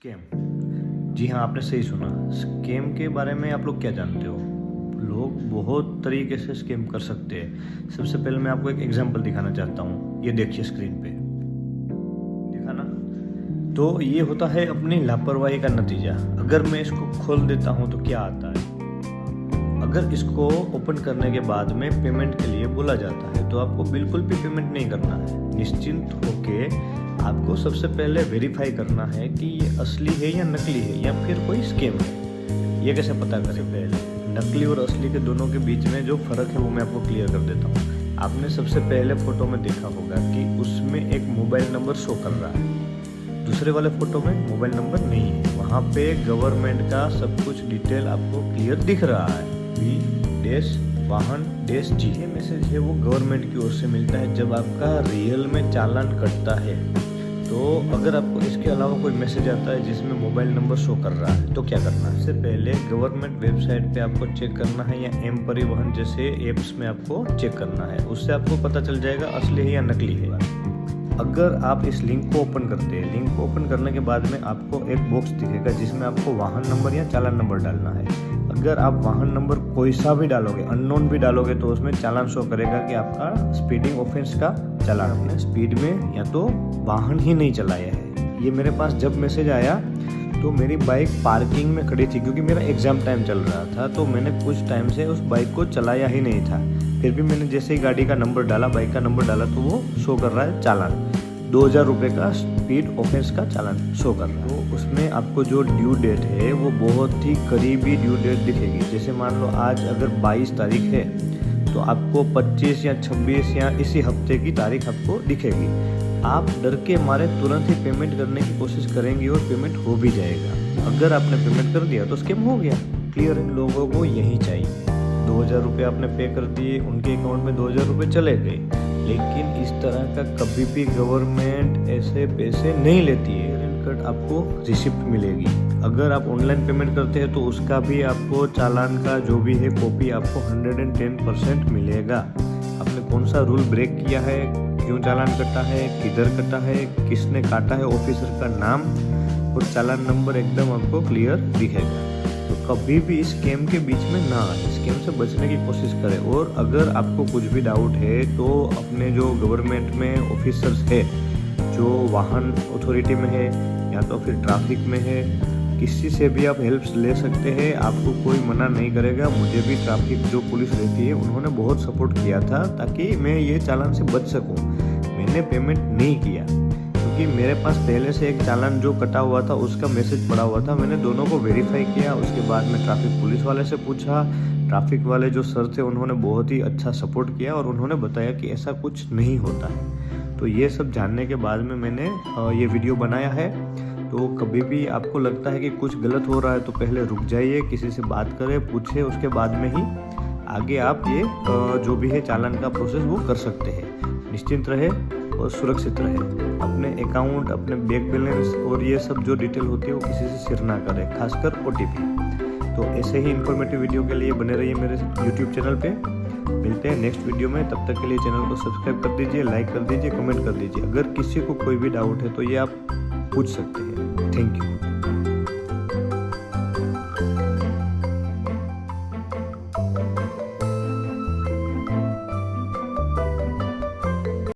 Scam. जी हाँ, आपने सही सुना। स्कैम के बारे में आप लोग क्या जानते हो? लोग बहुत तरीके से स्कैम कर सकते हैं। सबसे पहले मैं आपको एक एग्जांपल दिखाना चाहता हूँ। ये देखिए स्क्रीन पे, देखा ना? तो ये होता है अपनी लापरवाही का नतीजा। अगर मैं इसको खोल देता हूँ तो क्या आता है? अगर इसको ओपन करने के बाद में पेमेंट के लिए बोला जाता है तो आपको बिल्कुल भी पेमेंट नहीं करना है। निश्चिंत होके आपको सबसे पहले वेरीफाई करना है कि ये असली है या नकली है या फिर कोई स्कैम है। ये कैसे पता करें? पहले नकली और असली के दोनों के बीच में जो फ़र्क है वो मैं आपको क्लियर कर देता हूँ। आपने सबसे पहले फ़ोटो में देखा होगा कि उसमें एक मोबाइल नंबर शो कर रहा है। दूसरे वाले फ़ोटो में मोबाइल नंबर नहीं है। वहाँ पे गवर्नमेंट का सब कुछ डिटेल आपको क्लियर दिख रहा है। V-वाहन-G ये मैसेज है वो गवर्नमेंट की ओर से मिलता है जब आपका रियल में चालान कटता है। तो अगर आपको इसके अलावा कोई मैसेज आता है जिसमें मोबाइल नंबर शो कर रहा है तो क्या करना है? इससे पहले गवर्नमेंट वेबसाइट पे आपको चेक करना है या एम परिवहन जैसे एप्स में आपको चेक करना है। उससे आपको पता चल जाएगा असली है या नकली है। अगर आप इस लिंक को ओपन करते हैं, लिंक को ओपन करने के बाद में आपको एक बॉक्स दिखेगा जिसमें आपको वाहन नंबर या चालान नंबर डालना है। अगर आप वाहन नंबर कोई सा भी डालोगे, अननोन भी डालोगे, तो उसमें चालान शो करेगा कि आपका स्पीडिंग ऑफेंस का चालान, अपने स्पीड में या तो वाहन ही नहीं चलाया है। ये मेरे पास जब मैसेज आया तो मेरी बाइक पार्किंग में खड़ी थी क्योंकि मेरा एग्ज़ाम टाइम चल रहा था। तो मैंने कुछ टाइम से उस बाइक को चलाया ही नहीं था। फिर भी मैंने जैसे ही गाड़ी का नंबर डाला, बाइक का नंबर डाला, तो वो शो कर रहा है चालान। 2000 रुपये का स्पीड ऑफेंस का चालान शो कर रहा है। तो उसमें आपको जो ड्यू डेट है वो बहुत ही करीबी ड्यू डेट दिखेगी। जैसे मान लो आज अगर 22 तारीख है तो आपको 25 या 26 या इसी हफ्ते की तारीख आपको दिखेगी। आप डर के मारे तुरंत ही पेमेंट करने की कोशिश करेंगे और पेमेंट हो भी जाएगा। अगर आपने पेमेंट कर दिया तो स्कैम हो गया। क्लियर है? लोगों को यही चाहिए। 2000 रुपये आपने पे कर दिए, उनके अकाउंट में 2000 रुपये चले गए। लेकिन इस तरह का कभी भी गवर्नमेंट ऐसे पैसे नहीं लेती है। कट आपको रिसिप्ट मिलेगी। अगर आप ऑनलाइन पेमेंट करते हैं तो उसका भी आपको चालान का जो भी है कॉपी आपको 110% मिलेगा। आपने कौन सा रूल ब्रेक किया है, क्यों चालान कटा है, किधर कटा है, किसने काटा है, ऑफिसर का नाम और चालान नंबर एकदम आपको क्लियर दिखेगा। तो कभी भी इस स्कैम के बीच में ना आए। स्कैम से बचने की कोशिश करें। और अगर आपको कुछ भी डाउट है तो अपने जो गवर्नमेंट में ऑफिसर्स है, जो वाहन अथॉरिटी में है या तो फिर ट्रैफिक में है, किसी से भी आप हेल्प ले सकते हैं। आपको कोई मना नहीं करेगा। मुझे भी ट्रैफिक जो पुलिस रहती है उन्होंने बहुत सपोर्ट किया था ताकि मैं ये चालान से बच सकूं। मैंने पेमेंट नहीं किया क्योंकि मेरे पास पहले से एक चालान जो कटा हुआ था उसका मैसेज पड़ा हुआ था। मैंने दोनों को वेरीफाई किया। उसके बाद में ट्रैफिक पुलिस वाले से पूछा। ट्रैफिक वाले जो सर थे उन्होंने बहुत ही अच्छा सपोर्ट किया और उन्होंने बताया कि ऐसा कुछ नहीं होता है। तो ये सब जानने के बाद में मैंने ये वीडियो बनाया है। तो कभी भी आपको लगता है कि कुछ गलत हो रहा है तो पहले रुक जाइए, किसी से बात करें, पूछें, उसके बाद में ही आगे आप ये जो भी है चालान का प्रोसेस वो कर सकते हैं। निश्चिंत रहे और सुरक्षित रहे। अपने अकाउंट, अपने बैंक बैलेंस और ये सब जो डिटेल होती है वो किसी से शेयर ना करें, खासकर OTP। तो ऐसे ही इन्फॉर्मेटिव वीडियो के लिए बने रहिए मेरे YouTube चैनल पे। मिलते हैं नेक्स्ट वीडियो में। तब तक के लिए चैनल को सब्सक्राइब कर दीजिए, लाइक कर दीजिए, कमेंट कर दीजिए। अगर किसी को कोई भी डाउट है तो ये आप पूछ सकते हैं। Thank you.